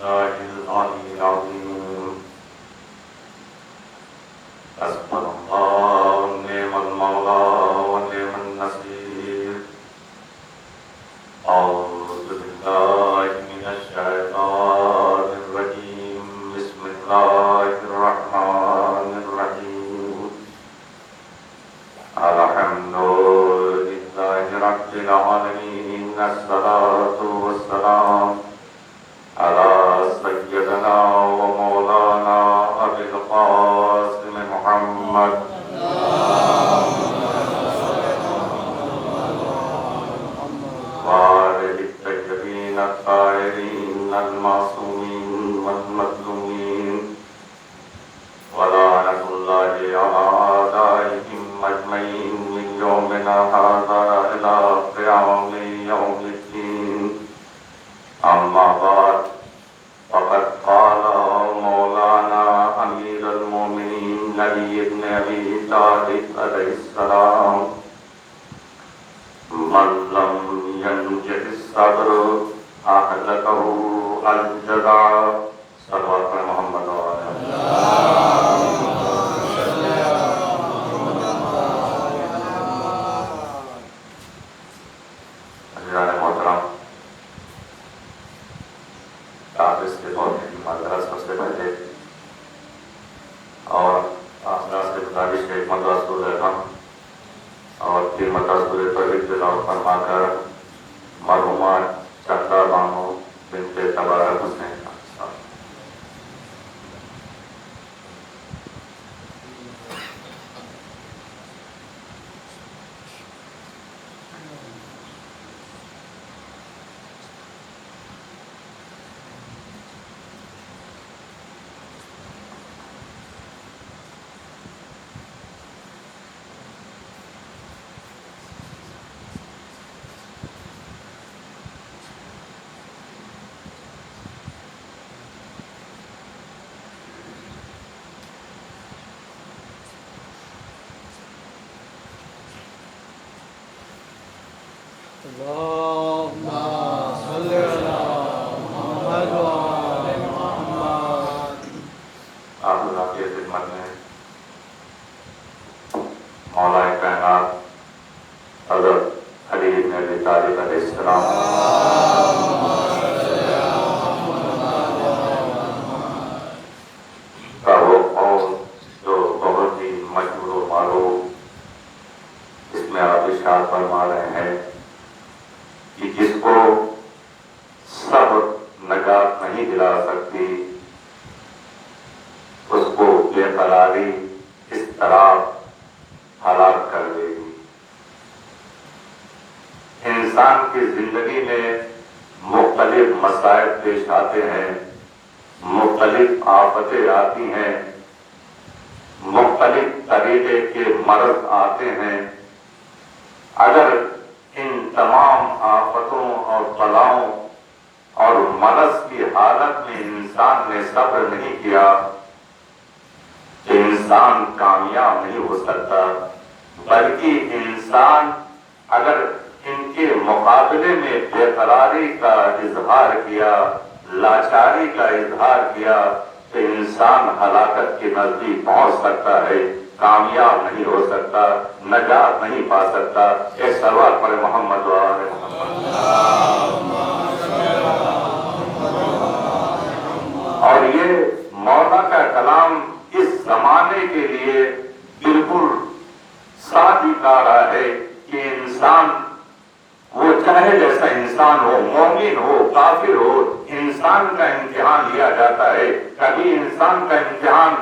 بالله العلي العظيم. حسبنا الله ونعم المولى ونعم النصير. أعوذ بالله من الشيطان الرجيم. بسم الله الرحمن الرحيم. الحمد لله رب العالمين. الصلاة والسلام على سيدنا ومولانا أبي القاسم محمد وآله الطيبين الطاهرين المعصومين والمظلومين ولعنة الله على أعدائهم أجمعين من يومنا هذا إلى قيام يوم الدين. أما بعد فقد قال مولانا أمير المؤمنين علي بن أبي طالب عليه السلام: من لم ينجح الصبر أهلكه الجزع. صلوات محمد محترم، آپ اس کے طور کی معذرت سب سے پہلے اور آسراس کے گزارش کے ایک مرتبہ سور رہتا اور پھر مرتبہ سور توحید تلاوت فرما کر مرحومہ چہرہ بانو بنت تبارک حسین اللهم صل على محمد وعلى محمد. آپ اللہ کی خدمت میں مولا کائنات حضرت علی بن ابی طالب علیہ السلام کا وہ قول جو بہت ہی مشہور و معروف، اس میں آپ ارشاد فرما رہے ہیں کہ جس کو صبر نجات نہیں دلا سکتی اس کو بے قراری اضطراب ہلاک کر دے گی. انسان کی زندگی میں مختلف مسائل پیش آتے ہیں، مختلف آفتیں آتی ہیں، مختلف طریقے کے مرض آتے ہیں. اگر ان تمام آفتوں اور بلاؤں اور مرض کی حالت میں انسان نے صبر نہیں کیا تو انسان کامیاب نہیں ہو سکتا، بلکہ انسان اگر ان کے مقابلے میں بے قراری کا اظہار کیا، لاچاری کا اظہار کیا تو انسان ہلاکت کے نزدیک پہنچ سکتا ہے، کامیاب نہیں ہو سکتا، نجات نہیں پا سکتا. ایک سلوات پڑھے محمد و آل محمد. اور یہ مولا کا کلام اس زمانے کے لیے بالکل ساتھ ہی کہہ رہا ہے کہ انسان وہ چاہے جیسا انسان ہو، مومن ہو، کافر ہو، انسان کا امتحان لیا جاتا ہے. کبھی انسان کا امتحان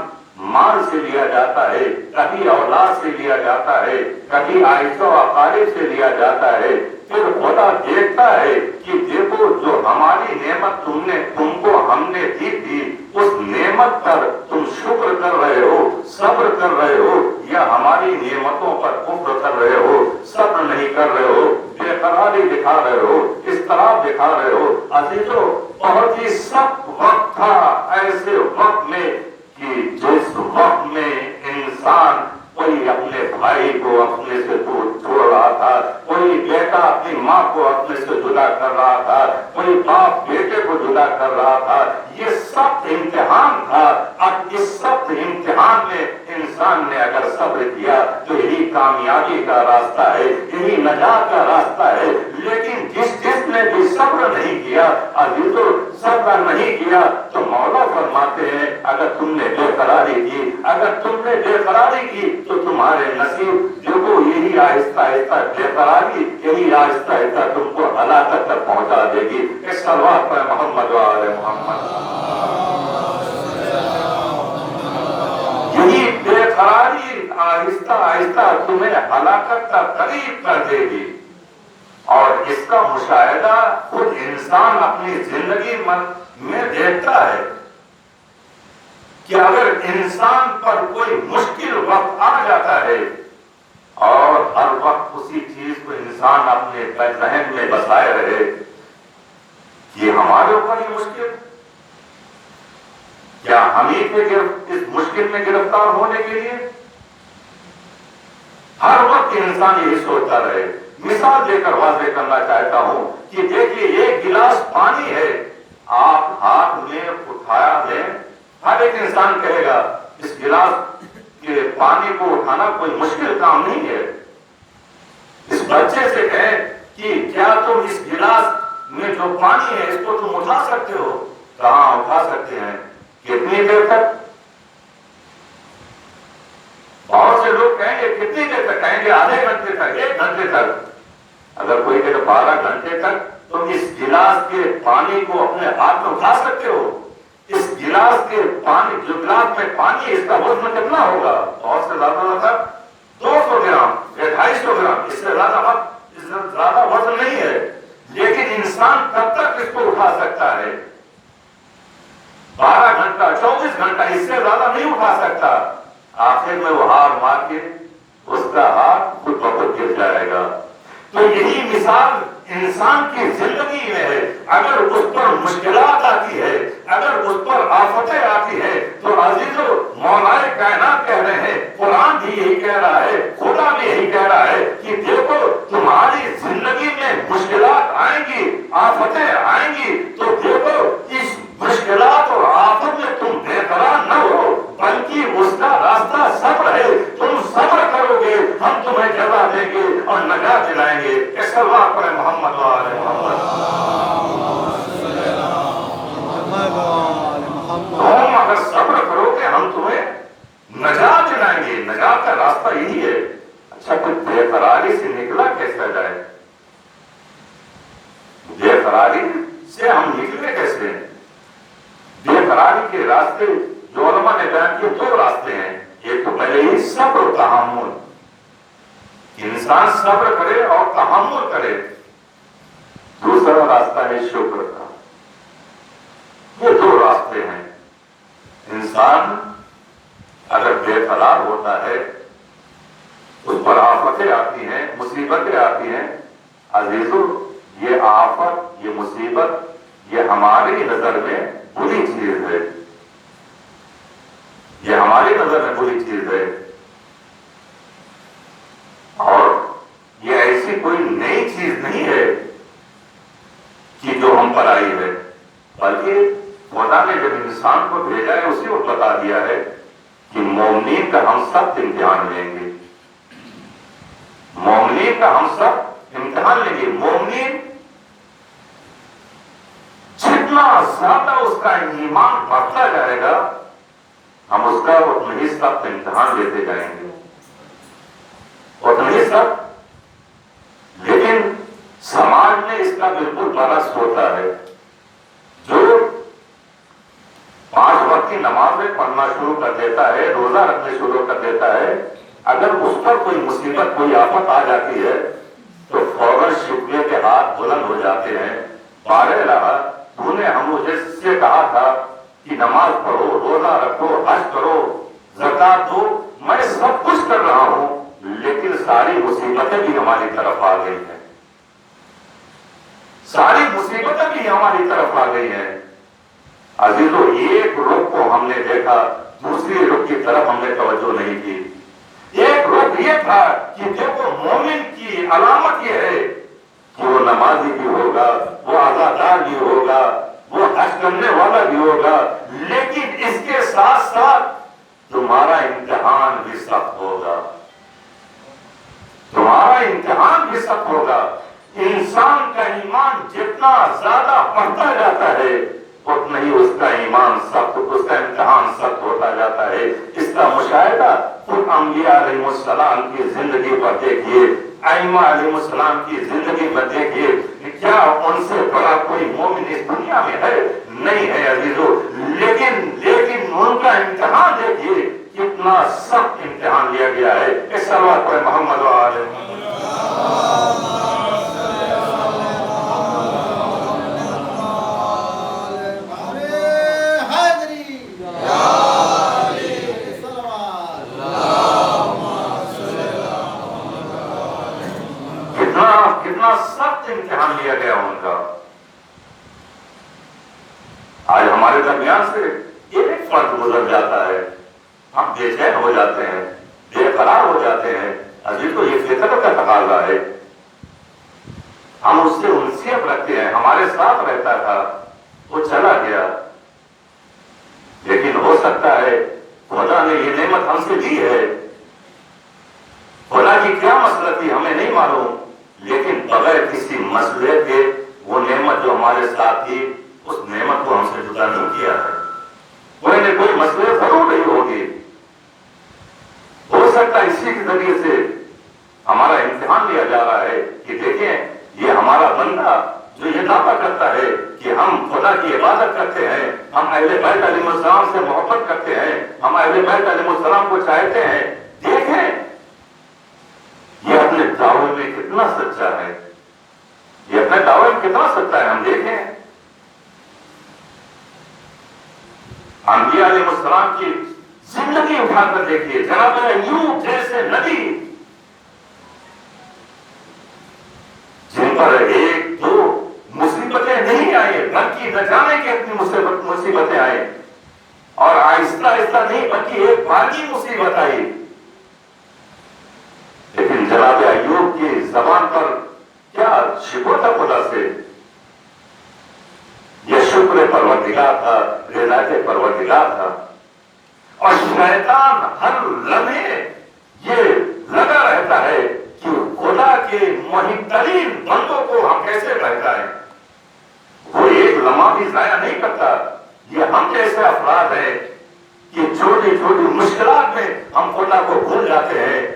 مال سے لیا جاتا ہے، کبھی اولاد سے لیا جاتا ہے، کبھی عائشہ و اقارب سے لیا جاتا ہے. پھر خدا دیکھتا ہے کہ دیکھو جو ہماری نعمت تم کو ہم نے دی تھی، اس نعمت پر تم شکر کر رہے ہو، صبر کر رہے ہو، یا ہماری نعمتوں پر کفر کر رہے ہو، صبر نہیں کر رہے ہو، بے قراری دکھا رہے ہو، اضطراب دکھا رہے ہو. عزیزو، بہت ہی سخت وقت تھا ایسے وقت میں کہ جس وقت میں انسان کوئی اپنے بھائی کو اپنے سے دور چھوڑ رہا تھا، کوئی بے بیٹا اپنی ماں کو اپنے سے جدا کر رہا تھا، کوئی باپ بیٹے کو جدا کر رہا تھا، یہ سب امتحان تھا۔ اب اس سب امتحان میں انسان نے اگر صبر کیا تو یہی کامیابی کا راستہ ہے، یہی نجات کا راستہ ہے۔ لیکن جس نے بھی صبر نہیں کیا، عزیزو صبر نہیں کیا، تو مولا فرماتے ہیں اگر تم نے بے قراری کی، اگر تم نے بے قراری کی تو تمہارے نصیب دیکھو یہی آہستہ آہستہ بے قراری، یہی آہستہ آہستہ تم کو ہلاکت تک پہنچا دے گی۔ اس صلوات پر محمد و آل محمد۔ یہی بے قراری آہستہ آہستہ تمہیں ہلاکت تک قریب کر دے گی۔ اور اس کا مشاہدہ خود انسان اپنی زندگی میں دیکھتا ہے کہ اگر انسان پر کوئی مشکل وقت آ جاتا ہے اور ہر وقت اسی چیز کو انسان اپنے ذہن میں بسائے رہے کہ ہمارے اوپر یہ مشکل، کیا ہم ہی اس مشکل میں گرفتار ہونے کے لیے؟ ہر وقت انسان یہی سوچتا رہے۔ مثال دے کر واضح کرنا چاہتا ہوں کہ دیکھیے ایک گلاس پانی ہے، آپ ہاتھ میں اٹھایا دیں، ہر ایک انسان کہے گا اس گلاس کے پانی کو اٹھانا کوئی مشکل کام نہیں ہے۔ اس بچے سے کہیں کہ کیا تم اس گلاس میں جو پانی ہے اس کو تم اٹھا سکتے ہو؟ کہاں اٹھا سکتے ہیں؟ کتنی دیر تک؟ بہت سے لوگ کہیں گے کتنی دیر تک، کہیں گے آدھے گھنٹے تک، 1 گھنٹے تک۔ اگر کوئی کہے 12 گھنٹے تک تم اس گلاس کے پانی کو اپنے ہاتھ میں اٹھا سکتے ہو؟ اس گلاس کے پانی، جو گلاس میں پانی ہے، اس کا وزن کتنا ہوگا؟ بہت سے زیادہ 200 گرام یا 250 گرام، اس سے زیادہ وزن نہیں ہے۔ لیکن انسان کب تک اس کو اٹھا سکتا ہے؟ 12 گھنٹہ، 24 گھنٹہ، اس سے زیادہ نہیں اٹھا سکتا۔ آخر میں وہ ہار مار کے اس کا ہاتھ خود بخود گر جائے گا۔ تو یہی مثال انسان کی زندگی میں ہے۔ اگر اس پر مشکلات آتی ہے، اگر اس پر آفتیں آتی ہے، تو عزیزو مولا کائنات کہہ رہے ہیں، قرآن بھی یہی کہہ رہا ہے، خدا بھی یہی کہہ رہا ہے کہ دیکھو تمہاری زندگی میں مشکلات آئیں گی، آفتیں آئیں گی، تو دیکھو اس مشکلات اور آفت میں تم بے قرار نہ ہو، بلکہ اس کا راستہ صبر ہے۔ تم صبر کرو گے، ہم تمہیں جزا دیں گے اور نجات دلائیں گے۔ اس صلوات پر محمد و آل محمد۔ تم اگر صبر کرو گے ہم تمہیں نجات دلائیں گے۔ نجات کا راستہ یہی ہے۔ اچھا کوئی بے قراری سے نکلا کیسے جائے؟ بے قراری سے ہم نکلے کیسے؟ بے قراری کے راستے جو علماء نے بیان کیے 2 راستے ہیں۔ ایک تو پہلے ہی صبر و تحمل، انسان صبر کرے اور تحمل کرے۔ دوسرا راستہ ہے شکر کا۔ یہ 2 راستے ہیں۔ انسان اگر بے قرار ہوتا ہے، اس پر آفتیں آتی ہیں، مصیبتیں آتی ہیں، عزیزو یہ آفت، یہ مصیبت، یہ ہماری نظر میں بری چیز ہے، یہ ہماری نظر میں بری چیز ہے، اور یہ ایسی کوئی نئی چیز نہیں ہے کہ جو ہم پر آئی ہے، بلکہ خدا نے جب انسان کو بھیجا ہے اسی کو بتا دیا ہے کہ مومنین کا ہم سب امتحان لیں گے، مومنین کا ہم سب امتحان لیں گے۔ مومنین جتنا زیادہ اس کا ایمان بڑھتا جائے گا، ہم اس کا اتنا ہی سخت امتحان لیتے جائیں گے، اتنا ہی سخت۔ لیکن سماج میں اس کا بالکل برعکس ہوتا ہے۔ جو 5 وقت کی نمازیں پڑھنا شروع کر دیتا ہے، روزہ رکھنے شروع کر دیتا ہے، اگر اس پر کوئی مصیبت، کوئی آفت آ جاتی ہے تو فوراً شکوے کے ہاتھ بلند ہو جاتے ہیں۔ بارے رہا تو نے ہم مجھے سے کہا تھا کہ نماز پڑھو، روزہ رکھو، حج کرو، زکات دو، میں سب کچھ کر رہا ہوں، لیکن ساری مصیبتیں بھی ہماری طرف آ گئی ہیں، ساری مصیبتیں بھی ہماری طرف آ گئی ہیں۔ عزیزو ایک رخ کو ہم نے دیکھا، دوسری رخ کی طرف ہم نے توجہ نہیں کی۔ ایک رخ یہ تھا کہ دیکھو مومن کی علامت یہ ہے کہ وہ نمازی بھی ہوگا، وہ عزادار بھی ہوگا، وہ حج کرنے والا بھی ہوگا، لیکن اس کے ساتھ ساتھ تمہارا امتحان بھی سخت ہوگا، تمہارا امتحان بھی سخت ہوگا۔ انسان کا ایمان جتنا زیادہ بڑھتا جاتا ہے اتنا ہی اس کا ایمان سخت، اس کا امتحان سخت ہوتا جاتا ہے۔ اس کا مشاہدہ خود انبیاء علیہ السلام کی زندگی پر دیکھیے، ائمہ علیہ السلام کی زندگی پر دیکھیے، کیا ان سے بڑا کوئی مومن اس دنیا میں ہے؟ نہیں ہے عزیزو، لیکن ان کا امتحان دیکھیے کتنا سخت امتحان لیا گیا ہے۔ اس صلوات پر محمد و آل محمد۔ کتنا سخت امتحان لیا گیا ان کا۔ آج ہمارے درمیان سے ایک فرد گزر جاتا ہے، ہم بے چین ہو جاتے ہیں، بے قرار ہو جاتے ہیں۔ عزیز تو یہ فطرت کا تقاضا ہے، ہم اس سے انسیت رکھتے ہیں، ہمارے ساتھ رہتا تھا، وہ چلا گیا، لیکن ہو سکتا ہے خدا نے یہ نعمت ہم سے دی ہے، خدا کی کیا مسئلہ تھی ہمیں نہیں معلوم، لیکن بغیر کسی مسئلے کے وہ نعمت جو ہمارے ساتھ تھی اس نعمت کو ہم سے جدا نہیں کیا ہے۔ کوئی نہ کوئی مسئلے ضرور نہیں ہوگی، ہو سکتا ہے اسی کے ذریعے سے ہمارا امتحان لیا جا رہا ہے کہ دیکھیں یہ ہمارا بندہ جو یہ دعویٰ کرتا ہے کہ ہم خدا کی عبادت کرتے ہیں، ہم اہل بیت علیہ السلام سے محبت کرتے ہیں، ہم اہل بیت علیہ السلام کو چاہتے ہیں، دیکھیں یہ اپنے دعوے میں کتنا سچا ہے، یہ اپنے دعوے میں کتنا سچا ہے۔ ہم دیکھیں انبیاء علیہ السلام کی زندگی اٹھا کر دیکھیے، جناب ایوب جیسے نبی جن پر ایک دو مصیبتیں نہیں آئیں بلکہ نہ جانے کے اپنی مصیبتیں آئیں، اور آہستہ آہستہ نہیں بلکہ ایک بار کی مصیبت آئی، لیکن جناب ایوب کی زبان پر کیا شکوہ تھا خدا سے؟ یہ شکر پروردگار تھا، رضایت پروردگار تھا۔ اور شیطان ہر لمحے یہ لگا رہتا ہے کہ خدا کے محب ترین بندوں کو ہم کیسے بہکائیں، وہ ایک لمحہ بھی ضائع نہیں کرتا۔ یہ ہم جیسے افراد ہیں کہ چھوٹی چھوٹی مشکلات میں ہم خدا کو بھول جاتے ہیں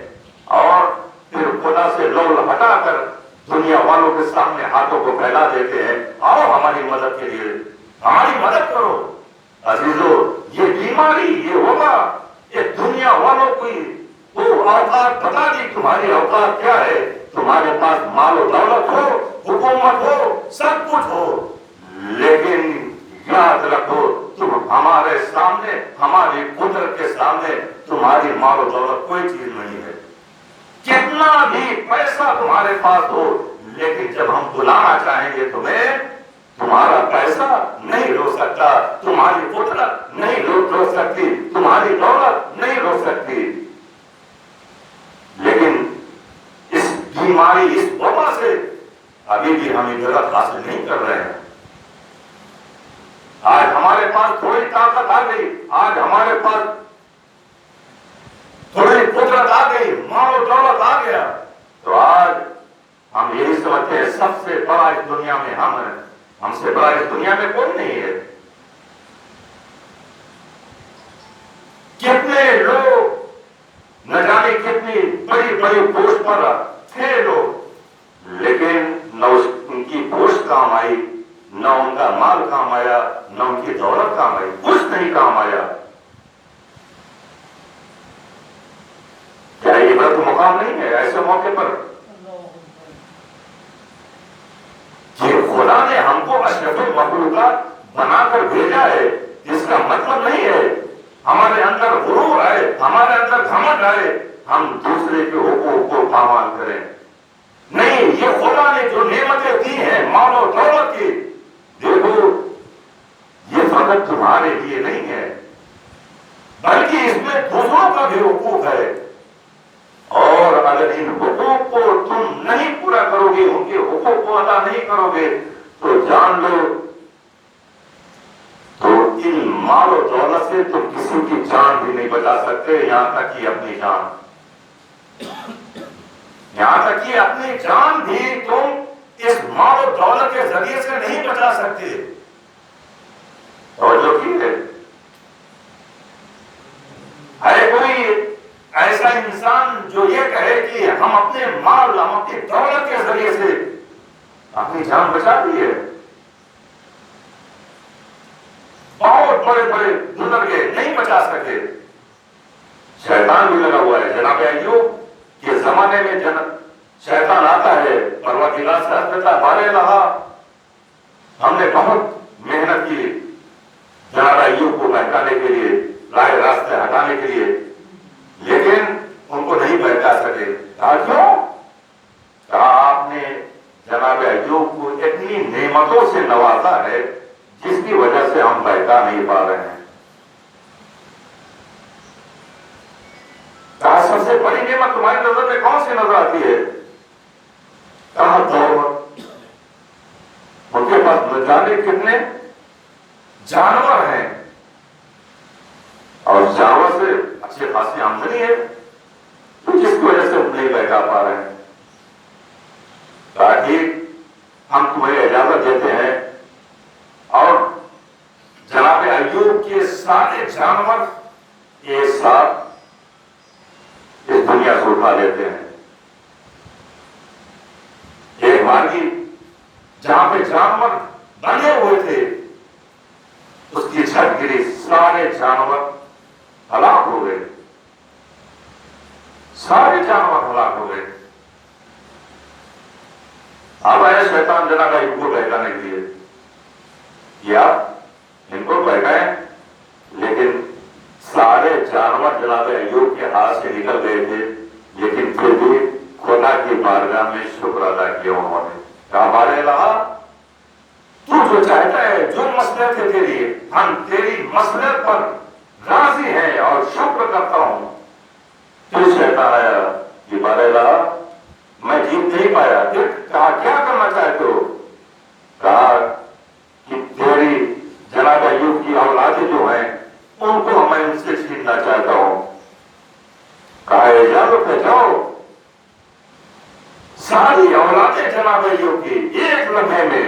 اور پھر خدا سے لول ہٹا کر دنیا والوں کے سامنے ہاتھوں کو پھیلا دیتے ہیں، آؤ ہماری مدد کے لیے، ہماری مدد کرو۔ عزیزو یہ بیماری، یہ وبا، یہ دنیا والوں کی وہ اوقات بتا دی، تمہاری اوقات کیا ہے؟ تمہارے پاس مال و دولت ہو، حکومت ہو، سب کچھ ہو، لیکن یاد رکھو تم ہمارے سامنے، ہماری قدرت کے سامنے تمہاری مال و دولت کوئی چیز نہیں ہے۔ کتنا بھی پیسہ تمہارے پاس ہو، لیکن جب ہم بلانا چاہیں گے تمہیں، تمہارا پیسہ نہیں روک سکتا، تمہاری قدرت نہیں روک سکتی، تمہاری دولت نہیں روک سکتی۔ لیکن اس بیماری، اس وبا سے ابھی بھی ہم عبرت حاصل نہیں کر رہے ہیں۔ آج ہمارے پاس تھوڑی طاقت آ گئی، آج ہمارے پاس تھوڑی قدرت آ گئی، مال و دولت آ گیا، تو آج ہم یہی سمجھتے ہیں سب سے بڑا اس دنیا میں ہم ہیں، ہم سے بڑا اس دنیا میں کوئی نہیں ہے۔ کتنے لوگ نہ جانے کتنی بڑی بڑی پوسٹ پر تھے لوگ، لیکن نہ ان کی پوسٹ کام آئی، نہ ان کا مال کام آیا، نہ ان کی دولت کام آئی، کچھ نہیں کام آیا۔ کیا یہ عبرت مقام نہیں ہے ایسے موقع پر کہ خدا نے ہم کو اشرف المخلوقات بنا کر بھیجا ہے؟ اس کا مطلب نہیں ہے ہمارے اندر غرور آئے، ہمارے اندر گھمنڈ آئے، ہم دوسرے کے حقوق کو پامال کریں۔ نہیں، یہ خدا نے جو نعمتیں دی ہیں مال و دولت کی، دیکھو یہ فقط تمہارے لیے نہیں ہے بلکہ اس میں دوسروں کا بھی حقوق ہے، اور اگر ان حقوق کو تم نہیں پورا پورا کرو گے، ان کے حقوق کو ادا نہیں کرو گے، تو جان لو تو ان مال و دولت سے تم کسی کی جان بھی نہیں بچا سکتے، یہاں تک کہ اپنی جان، یہاں تک کہ اپنی جان بھی تم اس مال و دولت کے ذریعے سے نہیں بچا سکتے۔ اور جو کی ہے کوئی ایسا انسان جو یہ کہے کہ ہم اپنے مال، ہم اپنی دولت کے ذریعے سے اپنی جان بچا دی ہے؟ بہت بڑے بڑے بزرگ نہیں بچا سکے، شیطان بھی لگا ہوا ہے۔ جناب ایوب کے زمانے میں شیطان آتا ہے، پروردگار سے عرض کرتا ہے بارے رہا، ہم نے بہت محنت کی جناب ایوب کو بہکانے کے لیے، راہ راستے ہٹانے کے لیے، لیکن ان کو نہیں بہکا سکے۔ کہا کیوں؟ کہا آپ نے جناب ایوب کو اتنی نعمتوں سے نوازا ہے جس کی وجہ سے ہم بہکا نہیں پا رہے ہیں۔ کہا سب سے بڑی نعمت تمہاری نظر میں کون سی نظر آتی ہے؟ کہا دولت۔ ان کے پاس نہ جانے کتنے جانور ہیں، اور جانور سے اچھی خاصی آمدنی ہے، تو جس کی وجہ سے ہم نہیں بہکا پا رہے ہیں۔ کہا ٹھیک، ہم تمہیں اجازت دیتے ہیں اور جناب ایوب کے سارے جانور ایک ساتھ اس دنیا سے اٹھا لیتے ہیں۔ ایک باری جہاں پہ جانور بندھے ہوئے تھے اس کی چھت گری، سارے جانور ہلاک ہو گئے، سارے جانور ہلاک ہو گئے۔ اب آیا شیطان جناب ایوب کو بہکانے کے لیے، یا ان کو بہکائیں، لیکن سارے جانور جناب ایوب کے ہاتھ سے نکل گئے تھے، لیکن پھر بھی خدا کی بارگاہ میں شکر ادا کیا انہوں نے۔ کہا بارے رہا، تو جو چاہتا ہے، جو مصلحت ہے تیری، ہم تیری مصلحت پر راضی ہیں اور شکر کرتا ہوں۔ پھر شیطان آیا کہ بارے رہا، میں جیت نہیں پایا۔ پھر کہا کیا کرنا چاہتے ہو؟ کہا کہ تیری جناب ایوب کی اولادیں جو ہیں ان کو میں ان سے چھیننا چاہتا ہوں۔ کہا اجازت ہے، جاؤ۔ ساری اولادیں جناب ایوب کی ایک لمحے میں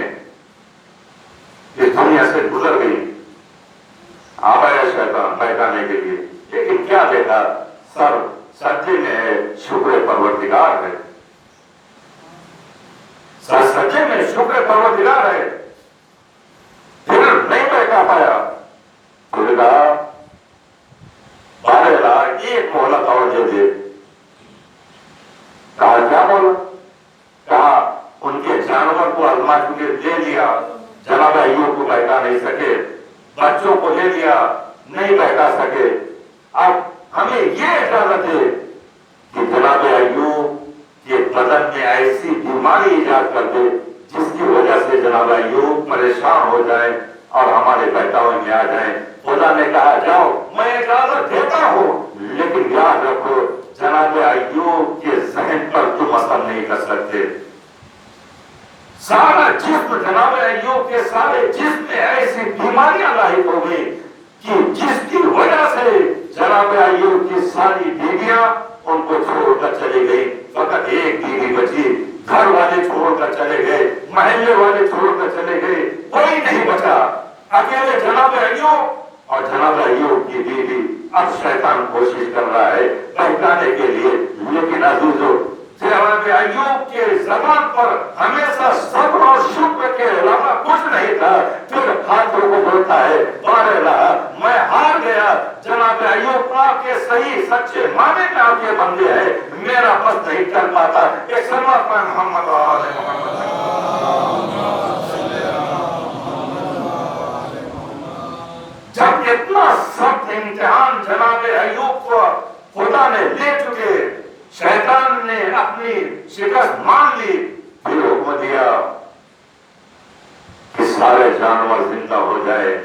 اس دنیا سے گزر گئی۔ اب آیا شیطان بہکانے کے لیے، لیکن کیا دیکھا؟ سر سجدے میں ہے، شکر پروردگار ہے، سر سجدے میں شکر پروردگار ہے۔ پھر نہیں بہکا پایا، پھر کہا بارے رہا ایک مہلت اور دے دے۔ کہا کیا بولا؟ کہا ان کے جانور کو آزما کے لے لیا، جناب ایوب کو بہکا نہیں سکے، بچوں کو لے لیا، نہیں بہکا سکے۔ اب ہمیں یہ اجازت ہے کہ جناب ایوب کے بدن میں ایسی بیماری ایجاد کر دے جس کی وجہ سے جناب ایوب پریشان ہو جائے اور ہمارے بہکاوے میں آ جائیں۔ خدا نے کہا جاؤ، میں اجازت دیتا ہوں، لیکن یاد رکھو جناب ایوب کے ذہن پر تم اثر نہیں کر سکتے۔ سارا جسم جناب ایوب کے سارے جسم میں ایسی بیماریاں لاحق ہو گئی کہ جس کی وجہ سے جناب ایوب کی ساری بیویاں ان کو چھوڑ کر چلی گئی، فقط ایک بیوی بچی، گھر والے چھوڑ کر چلے گئے، محلے والے چھوڑ کر چلے گئے، کوئی نہیں بچا، اکیلے جناب ایوب اور جناب ایوب کی بیوی۔ اب شیطان کوشش کر رہا ہے بہکانے کے لیے، لیکن عزیزو جناب ایوب کے زبان پر ہمیشہ صبر اور شکر کے علاوہ کچھ نہیں تھا۔ پھر ہاتھوں کو بولتا ہے بارے رہا، میں ہار گیا، جناب ایوب آپ کے صحیح سچے معنی میں آپ کے بندے ہیں، میرا بس نہیں چل پاتا۔ ایک سلوات پر محمد آل محمد۔ جب اتنا سخت امتحان جناب ایوب کو خدا نے لے چکے، شیطان نے اپنی شکست مان لی، پھر حکم دیا کہ سارے جانور زندہ ہو جائے،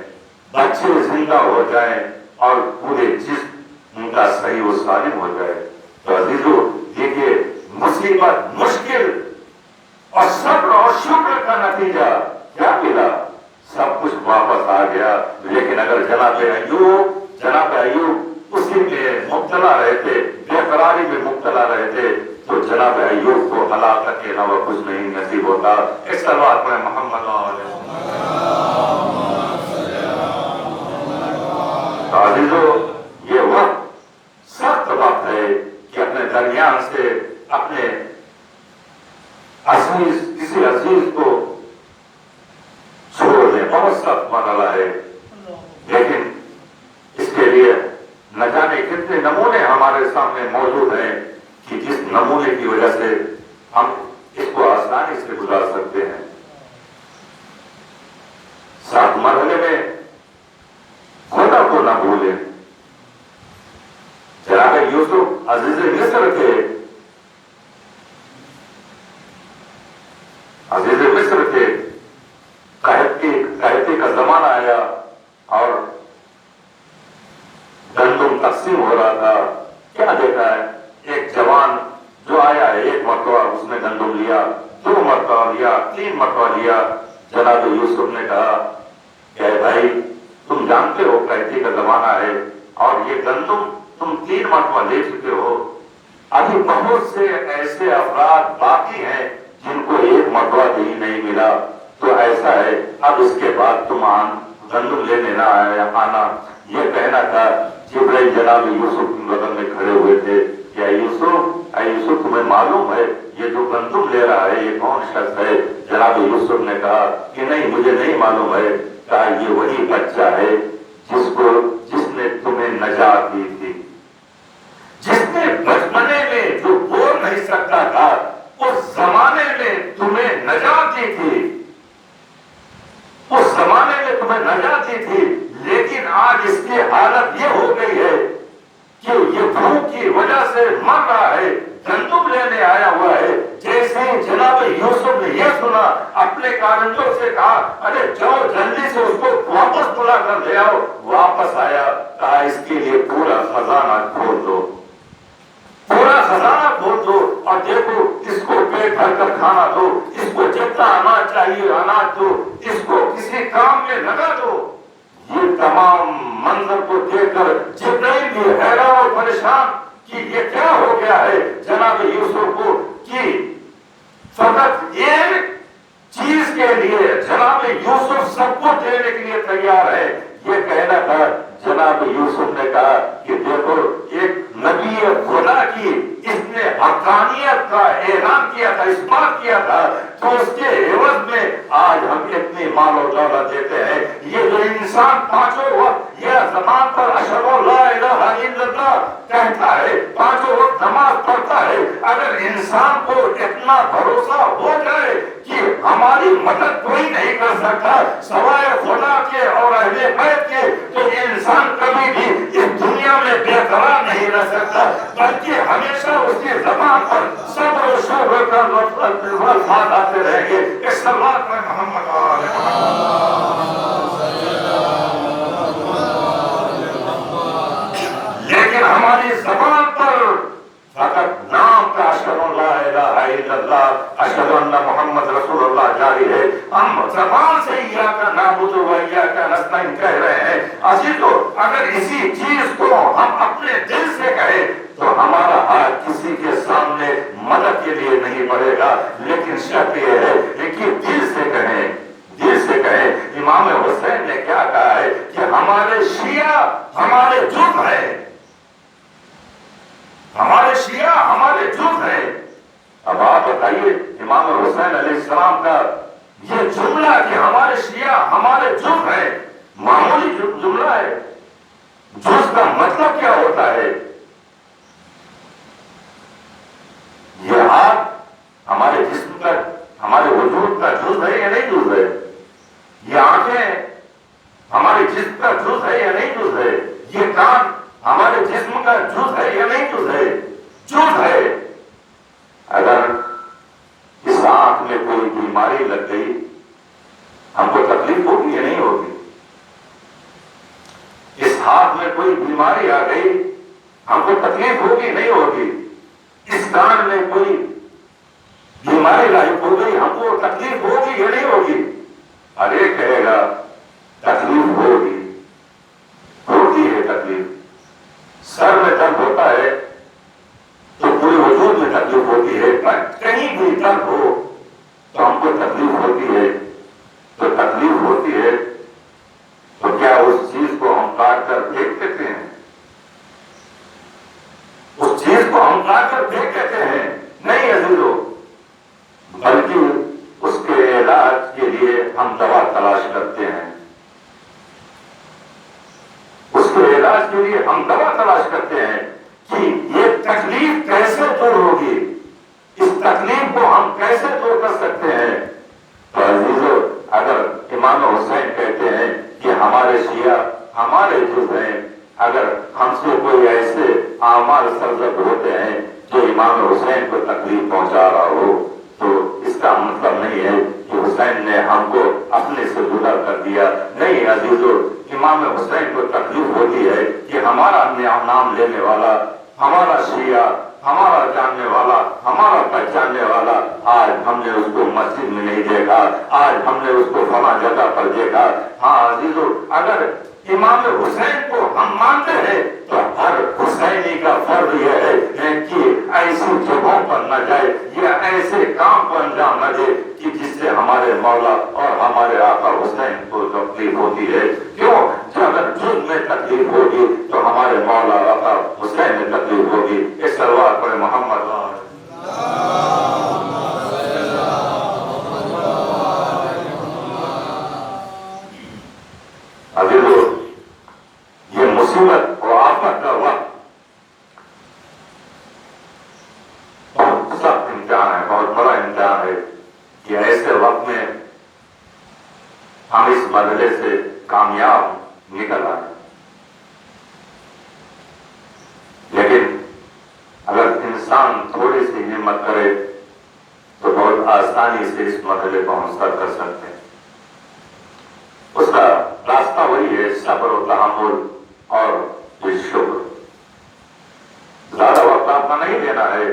بچے زندہ ہو جائیں اور پورے جسم ان کا صحیح و سالم ہو جائے۔ تو عزیزو دیکھیے، مصیبت مشکل اور صبر اور شکر کا نتیجہ کیا ملا؟ سب کچھ واپس آ گیا. لیکن اگر جناب ایوب اسی میں مبتلا رہتے، بے قراری میں مبتلا رہتے، تو جناب ایوب کو ہلاکت کے علاوہ کچھ نہیں نصیب ہوتا. اس صلوات میں محمد علیہ عزیزو، یہ وقت سخت وقت ہے کہ اپنے درمیان سے اپنے کسی عزیز کو چھوڑ دیں. بہت سخت مرحلہ ہے، لیکن اس کے لیے نہ جانے کتنے نمونے ہمارے سامنے موجود ہیں کہ جس نمونے کی وجہ سے ہم اس کو آسانی سے گزار سکتے ہیں. 7 مرحلے میں خدا کو نہ بھولیں. جناب یوسف عزیز مصر تھے، عزیز مصر تھے. قحطی کا زمانہ آیا اور گندم تقسیم ہو رہا تھا. کیا دیکھا ہے؟ ایک جوان جو آیا ہے، 1 مرتبہ اس نے گندم لیا، 2 مرتبہ لیا، 3 مرتبہ لیا. جناب یوسف نے کہا کہ بھائی تم جانتے ہو قحطی کا زمانہ ہے اور یہ گندم تم 3 مرتبہ لے چکے ہو. ابھی بہت سے ایسے افراد باقی ہیں جن کو 1 مرتبہ بھی نہیں ملا. تو ایسا ہے، اب اس کے بعد تم گندم لینے نہ آنا. یہ کہنا تھا. جبرائیل جناب یوسف کے بغل میں کھڑے ہوئے تھے. کیا یوسف تمہیں معلوم ہے یہ جو گندم لے رہا ہے یہ کون شخص ہے؟ جناب یوسف نے کہا کہ نہیں، مجھے نہیں معلوم ہے. کہا یہ وہی بچہ ہے جس نے تمہیں نجات دی تھی، جس نے بچپنے میں جو بول نہیں سکتا تھا اس زمانے میں تمہیں نجات دی تھی، اس زمانے میں تمہیں نجات دی تھی. لیکن آج اس کی حالت یہ ہو گئی ہے کہ یہ بھوک کی وجہ سے مر رہا ہے، گندم لینے آیا ہوا ہے. جیسے جناب یوسف نے یہ سنا، اپنے کارندوں سے کہا ارے جاؤ جلدی سے اس کو واپس بلا کر لے آؤ. واپس آیا، کہا اس کے لیے پورا خزانہ کھول دو، پورا خزانہ کھول دو اور دیکھو اس کو پیٹ بھر کر کھانا دو، اس کو جتنا اناج چاہیے اناج دو، اس کو کسی کام میں لگا دو. یہ تمام منظر کو دیکھ کر جبرائیل بھی حیران اور پریشان کہ یہ کیا ہو گیا ہے جناب یوسف کو، کہ فقط ایک چیز کے لیے جناب یوسف سب کو دینے کے لیے تیار ہے. یہ کہنا تھا. جناب یوسف نے کہا کہ دیکھو ایک نبی خدا کی اس نے حقانیت کا اعلان کیا تھا، اس بات کیا تھا، تو اس کے عوض میں آج ہم اتنی مال و دولت دیتے ہیں. یہ جو انسان 5 وقت یہ زبان پر اشہد لا الہ الا اللہ کہتا ہے، 5 وقت نماز پڑھتا ہے، اگر انسان کو اتنا بھروسہ ہو جائے کہ ہماری مدد کوئی نہیں کر سکتا سوائے خدا کے اور اہل بیت کے، تو انسان کبھی بھی اس دنیا میں بے قرار نہیں رہ سکتا، بلکہ ہمیشہ اس کی زبان پر صبر و شکر کا الفاظ آتے رہیں گے. اس صلوات میں محمد علیہ لیکن ہماری زبان پر فقط نام کا اشہد لا الہ الا اللہ اشہد ان محمد رسول اللہ جاری ہے. ہم زبان سے ایاک نعبد و ایاک نستعین کہہ رہے ہیں. عزیزو، اگر اسی چیز کو ہم اپنے دل سے کہیں تو ہمارا ہاتھ کسی کے سامنے مدد کے لیے نہیں بڑھے گا. لیکن شرط یہ ہے کہ دل سے کہیں، دل سے کہیں. امام حسین نے کیا کہا ہے کہ ہمارے شیعہ ہمارے جز ہیں، ہمارے شیعہ ہمارے جز ہیں. اب آپ بتائیے امام حسین علیہ السلام کا یہ جملہ کہ ہمارے شیعہ ہمارے جز ہیں معمولی جملہ ہے؟ جز کا مطلب کیا ہوتا ہے؟ یہ ہاتھ ہمارے جسم کا، ہمارے وجود کا جز ہے یا نہیں جز ہے؟ یہ آنکھیں ہمارے جسم کا جز ہے یا نہیں جز ہے؟ یہ کان ہمارے جسم کا جز ہے یا نہیں جز ہے؟ جز ہے. اگر اس آنکھ میں کوئی بیماری لگ گئی ہم کو تکلیف ہوگی یا نہیں ہوگی؟ اس ہاتھ میں کوئی بیماری آ گئی ہم کو تکلیف ہوگی نہیں ہوگی؟ اس کان میں کوئی بیماری لاحق ہو گئی ہم کو تکلیف ہوگی یا نہیں ہوگی؟ ہر ایک کہے گا تکلیف ہوگی، ہوتی ہے تکلیف۔ سر میں درد ہوتا ہے تو پورے وجود میں تکلیف ہوتی ہے، کہیں بھی درد ہو تو ہم کو تکلیف ہوتی ہے۔ تو تکلیف ہوتی ہے تو کیا اس چیز کو ہم کاٹ کر پھینک دیتے ہیں؟ اس چیز کو ہم کاٹ کر پھینک دیتے ہیں؟ نہیں عزیزو، بلکہ اس کے علاج کے لیے ہم دوا تلاش کرتے ہیں۔ اس کے علاج کے لیے ہم دوا تلاش کرتے ہیں کہ یہ تکلیف کیسے دور ہوگی، اس تکلیف کو ہم کیسے دور کر سکتے ہیں۔ تو عزیزو، اگر امام حسین کہتے ہیں کہ ہمارے شیعہ ہمارے جز ہیں، اگر ہم سے کوئی ایسے اعمال سرزد ہوتے ہیں جو امام حسین کو تکلیف پہنچا رہا ہو، تو اس کا مطلب نہیں ہے کہ حسین نے ہم کو اپنے سے جدا کر دیا۔ نہیں عزیزو، امام حسین کو تکلیف ہوتی ہے کہ ہمارا نام لینے والا، ہمارا شیعہ، ہمارا جاننے والا، ہمارا پہچاننے والا، آج ہم نے اس کو مسجد میں نہیں دیکھا، آج ہم نے اس کو فلاں جگہ پر دیکھا۔ ہاں عزیزو، اگر امام حسین کو ہم مانتے ہیں تو ہر حسینی کا فرض یہ ہے کہ ایسی جگہوں پر نہ جائے یا ایسے کام کو انجام نہ دے کہ جس سے ہمارے مولا اور ہمارے آقا حسین کو تکلیف ہوتی ہے۔ کیوں؟ اگر جن میں تکلیف ہوگی تو ہمارے مولا آقا حسین میں تکلیف ہوگی۔ اس سلوات پر محمد عزیزو، یہ مصیبت اور آفت کا وقت بہت سخت امتحان ہے، بہت بڑا امتحان ہے کہ ایسے وقت میں ہم اس مرحلے سے کامیاب نکل آئے۔ لیکن اگر انسان تھوڑی سی ہمت کرے تو بہت آسانی سے اس مرحلے کو ہم سر کر سکتے ہیں۔ اس کا راستہ وہی ہے، صبر و تحمل اور شکر۔ زیادہ وقت آپ کا نہیں دینا ہے،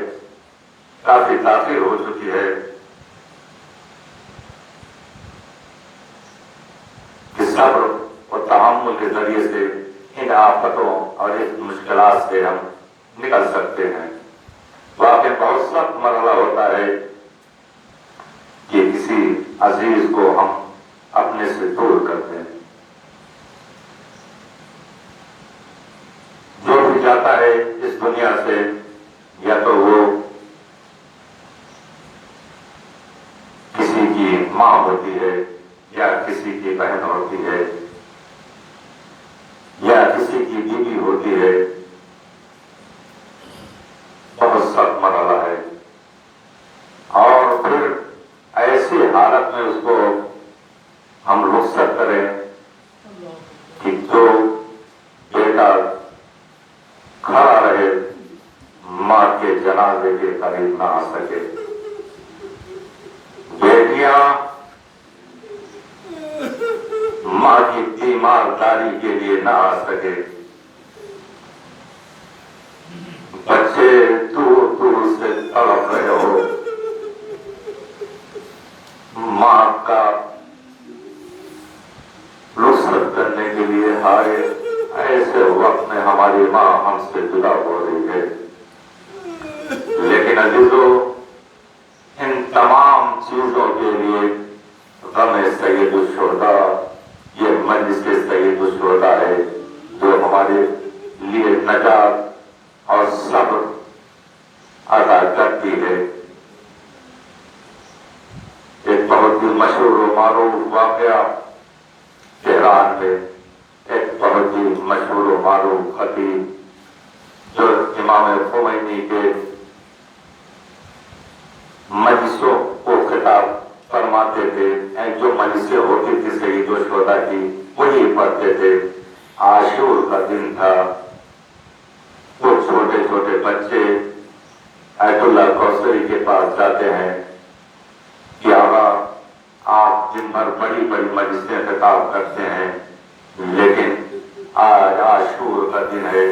کافی تاخیر ہو چکی ہے کہ صبر اور تحمل کے ذریعے سے ان آفتوں اور اس مشکلات سے ہم نکل سکتے ہیں۔ واقعی بہت سخت مرحلہ ہوتا ہے کہ کسی عزیز کو ہم اپنے سے دور کرتے ہیں۔ جو بھی جاتا ہے اس دنیا سے، یا تو وہ کسی کی ماں ہوتی ہے، یا کسی کی بہن ہوتی ہے، یا کسی کی بیوی ہوتی ہے، بہت سخت مرحلہ ہے۔ اور پھر ایسی حالت میں اس کو ہم رخصت کریں کہ جو بیٹا کھڑا رہے، ماں کے جنازے کے قریب نہ آ سکے، بیٹیاں ماں کی تیمارداری کے لیے نہ آ سکے، بچے دور دور سے تڑپ رہے ہو، ماں کا رخصت کرنے کے لیے ہائے، ایسے وقت میں ہماری ماں ہم سے جدا ہو رہی ہے۔ لیکن عزیزو، ان تمام چیزوں کے لیے غم سید الشہداء، یہ مجلس سید الشہداء ہے جو ہمارے لیے نجات اور صبر عطا کرتی ہے۔ ایک بہت ہی مشہور و معروف واقعہ تہران میں، ایک بہت ہی مشہور و معروف خطیب جو امام خمینی کے مجلسوں کو خطاب فرماتے تھے، جو مجلسیں ہوتی تھی سید الشہداء کی وہی پڑھتے تھے۔ عاشور کا دن تھا، وہ چھوٹے چھوٹے بچے آیت اللہ کوثری کے پاس جاتے ہیں کہ آقا آپ دن بھر بڑی بڑی مجلسیں خطاب کرتے ہیں، لیکن آج عاشور کا دن ہے،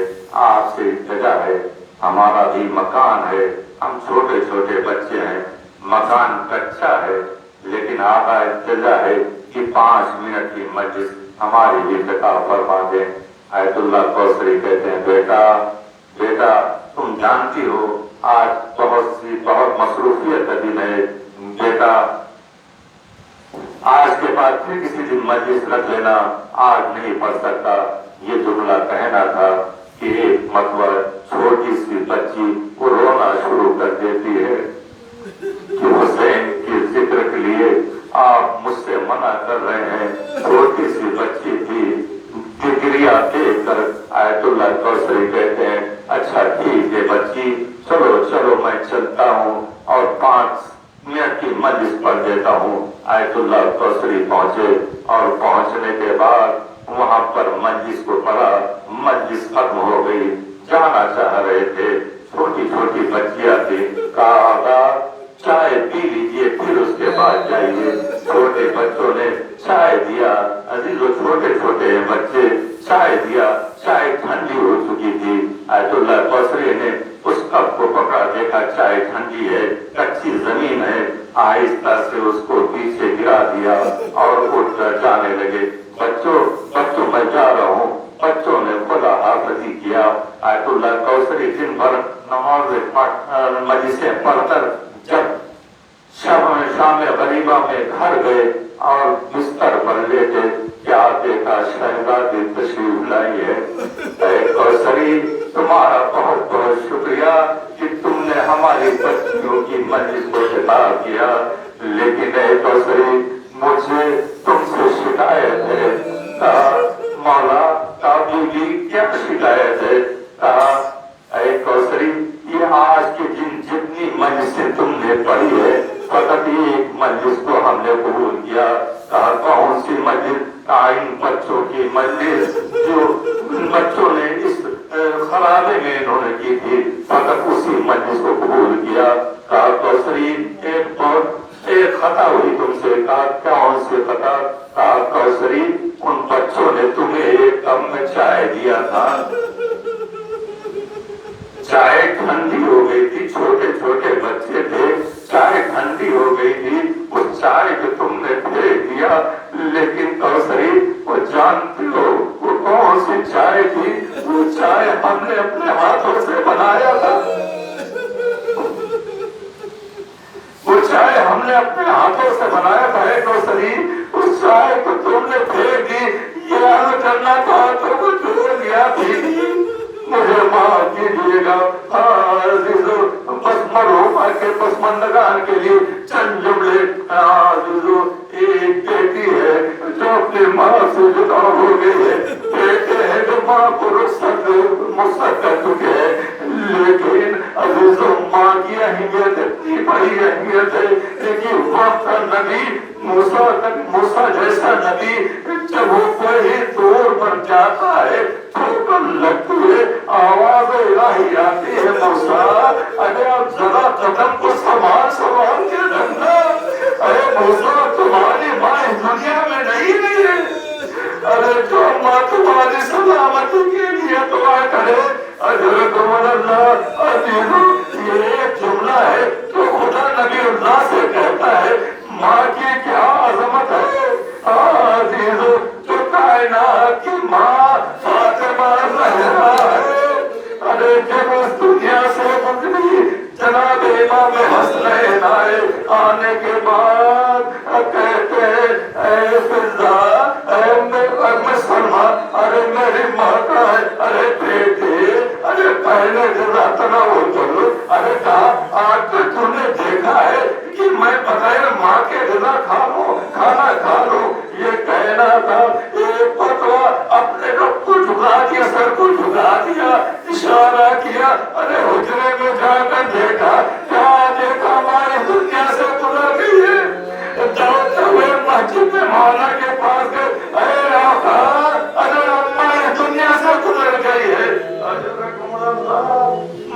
آپ سے التجا ہے، ہمارا بھی مکان ہے، ہم چھوٹے چھوٹے بچے ہیں، مکان کچا ہے، لیکن آقا التجا ہے کہ 5 منٹ کی مجلس ہماری افتتاح فرما دیں۔ آیت اللہ کوثری کہتے ہیں بیٹا تم جانتی ہو آج بہت مصروفیت کا دن ہے بیٹا، آج کے بعد پھر کسی دن مجلس رکھ لینا، آج نہیں پڑھ سکتا۔ یہ جملہ کہنا تھا کہ ایک مرتبہ چھوٹی سی بچی وہ رونا شروع کر دیتی ہے کہ حسین کے ذکر کے لیے آپ مجھ سے منع کر رہے ہیں۔ چھوٹی سی بچی تھی، گریا دیکھ کر آیت اللہ کوثری کہتے ہیں اچھا ٹھیک ہے بچی، چلو میں چلتا ہوں اور 5 منٹ کی مجلس پڑھ دیتا ہوں۔ آیت اللہ کوثری پہنچے اور پہنچنے کے بعد وہاں پر مجلس کو پڑھا، مجلس ختم ہو گئی، جانا چاہ رہے تھے، چھوٹی بچیاں تھی، کہا چائے پی لیجیے پھر اس کے بعد جائیے۔ چھوٹے بچوں نے چائے دیا، عزیزو چھوٹے بچے چائے دیا، چائے ٹھنڈی ہو چکی تھی۔ آیت اللہ کوثری نے اس کپ کو پکڑا، دیکھا چائے ٹھنڈی ہے، کچی زمین ہے، آہستہ سے اس کو پیچھے گرا دیا اور اٹھ کر جانے لگے۔ بچوں میں جا رہا ہوں، بچوں نے خدا حافظی کیا۔ آیت اللہ کوثری دن بھر نماز مجلسیں پڑھ کر جب شام غریبہ میں گھر گئے اور بستر پر لیٹے، کیا دیکھا شہزادی تشریف لائی ہے۔ اے کوثری تمہارا بہت شکریہ کہ تم نے ہماری بچیوں کی مجلس کو افتتاح کیا، لیکن اے کوثری مجھے تم سے شکایت ہے۔ کہا مولا کابو جی کیا شکایت ہے؟ کہا اے کوثری یہ آج کی جتنی مجلسیں تم نے پڑھی ہے فقط ایک مجلس کو ہم نے قبول کیا۔ کہا کون سی مجلس؟ کہا ان بچوں کی مجلس جو بچوں نے اس خرابے میں انہوں نے کی تھی، فقط اسی مجلس کو قبول کیا۔ کہا کوثری ایک خطا ہوئی تم سے۔ کہا کون سی خطا؟ کہا کوثری ان بچوں نے تمہیں ایک کپ میں چائے دیا تھا، چائے ٹھنڈی ہو گئی تھی، چھوٹے بچے تھے، چائے ٹھنڈی ہو گئی تھی، اس چائے کو تم نے پھینک دیا، لیکن کوثری وہ جانتے ہو وہ کون سی چائے تھی؟ وہ چائے ہم نے اپنے ہاتھوں سے بنایا تھا، وہ چائے ہم نے اپنے ہاتھوں سے بنایا تھا۔ کوثری اس چائے کو تم نے پھینک دی، یہ عرض کرنا تھا تو وہ چھوڑ دیا تھی، مجھے معاف کیجیے گا۔ عزیزو بس مرحوما کے پسماندگان کے لیے چند جملے۔ عزیزو ایک بیٹی ہے جو اپنی ماں سے جدا ہو گئی ہے، بیٹے ہیں جو ماں کو رخصت کر چکے ہیں، لیکن عزیزو ماں کی اہمیت اتنی بڑی اہمیت ہے کہ وقت کا نبی موسیٰ جیسا نبی جب وہ کوئی دور پر جاتا ہے ٹھوکر لگتی ہے، آواز الہی آتی ہے موسیٰ اگر آپ ذرا قدم کو سنبھال کے رکھنا، ارے موسیٰ تمہاری ماں اس دنیا میں نہیں ہے، ارے جو ماں تمہاری سلامتی کے لیے دعا کرے اجرکم اللہ۔ عزیزو یہ ایک جملہ ہے جو خدا نبی اللہ سے کہتا ہے، ماں کی کیا عظمت ہے۔ عزیزو جو کائنات کی ماں فاطمہ زہرا ہے، ارے جب اس دنیا سے گزری جناب امام حسنین آنے کے بعد کہتے ہیں اے فضا اے سلمہ، ارے میری ماں کا ہے، ارے بیٹے ارے پہلے جزا تناول کرو، ارے کہا آج تک تم نے دیکھا ہے کہ میں بغیر ماں کے رضا کھانا کھا لوں؟ یہ کہنا تھا ایک فتویٰ اپنے رب کو جھکا دیا، سر کو جھکا دیا، اشارہ کیا، ارے حجرے میں جا کر دیکھا، کیا دیکھا ہماری دنیا سے گزر گئی ہے۔ دوڑتے ہوئے مسجد میں مولا کے پاس گئے، اے آقا ارے ہماری دنیا سے گزر گئی ہے۔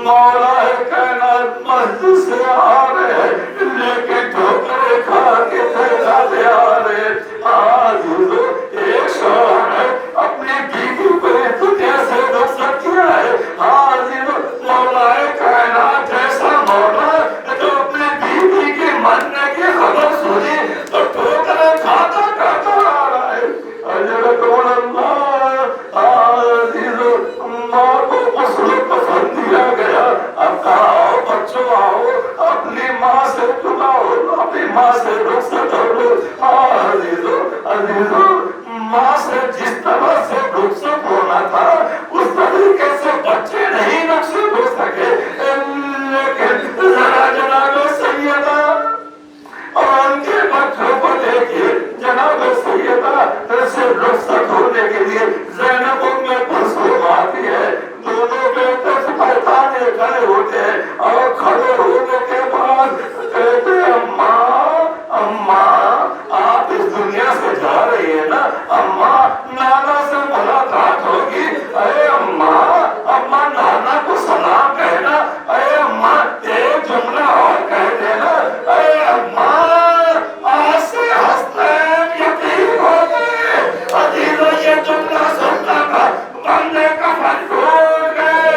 مولا کائنات مسجد سے آ رہے ہیں لیکن ٹھوکریں کھا کے پھیلا دے آ رہے۔ عزیزو ایک شوہر ہے اپنی بیوی عزیزو ماں کو غسل پسند دیا گیا. اب کہا آؤ بچوں آؤ اپنی ماں سے جڑاؤ اپنی ماں سے رخصت ہو لو. عزیزو عزیزو ماں سے جس طرح سے رخصت ہونا تھا اس طریقے سے بچے نہیں رخصت ہو سکے. لیکن ذرا جناب سیدہ اور ان کے بچوں کو دیکھیے. جناب سیدہ سے رخصت ہونے کے لیے زینب میں پرسوں آتی ہے. دونوں بیٹے پہچانے کھڑے ہوتے ہیں اور کھڑے ہونے کے بعد کہتے اماں اماں آپ اس دنیا سے جا رہی ہیں نا. اماں نانا سے ملاقات ہوگی. اے اماں اماں نانا کو سلام کہنا. اے اماں ایک جملہ اور کہہ دینا. اے اماں آج سے حسنین یتیم ہو گئے. عزیزو یہ جملہ سننا تھا بندے کا من ٹوٹ گئے.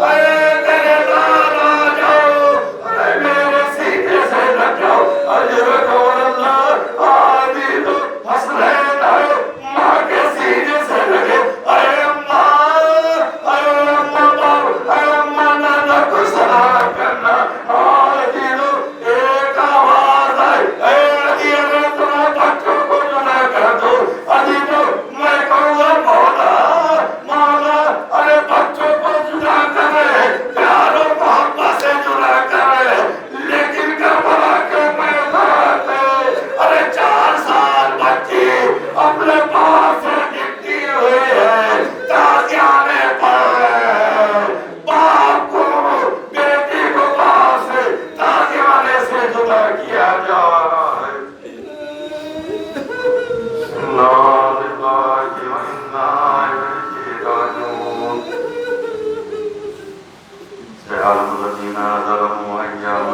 اے تیرے لال آ جاؤ اے میرے سینے سے لگ جاؤ. اجرک واللہ عزیزو حسنین آئے ماں کے سینے سے لگے. اے اماں اے اماں اے اماں نانا کو سلام کرنا. عزیزو ایک آواز آئی اے عزیزو تمہیں بچوں کو جدا کر دو. عزیزو میں کہوں گا مولا مولا ارے بچوں کو جدا کر رہے پیار و محبت سے جدا کر رہے لیکن کربلا کے میدان میں ارے 4 سال بچی اپنے باپ سے نکلی ہوئی ہے. تازیانے پر باپ کو بیٹی کو باپ سے تازیانے سے جدا کیا جا رہا ہے.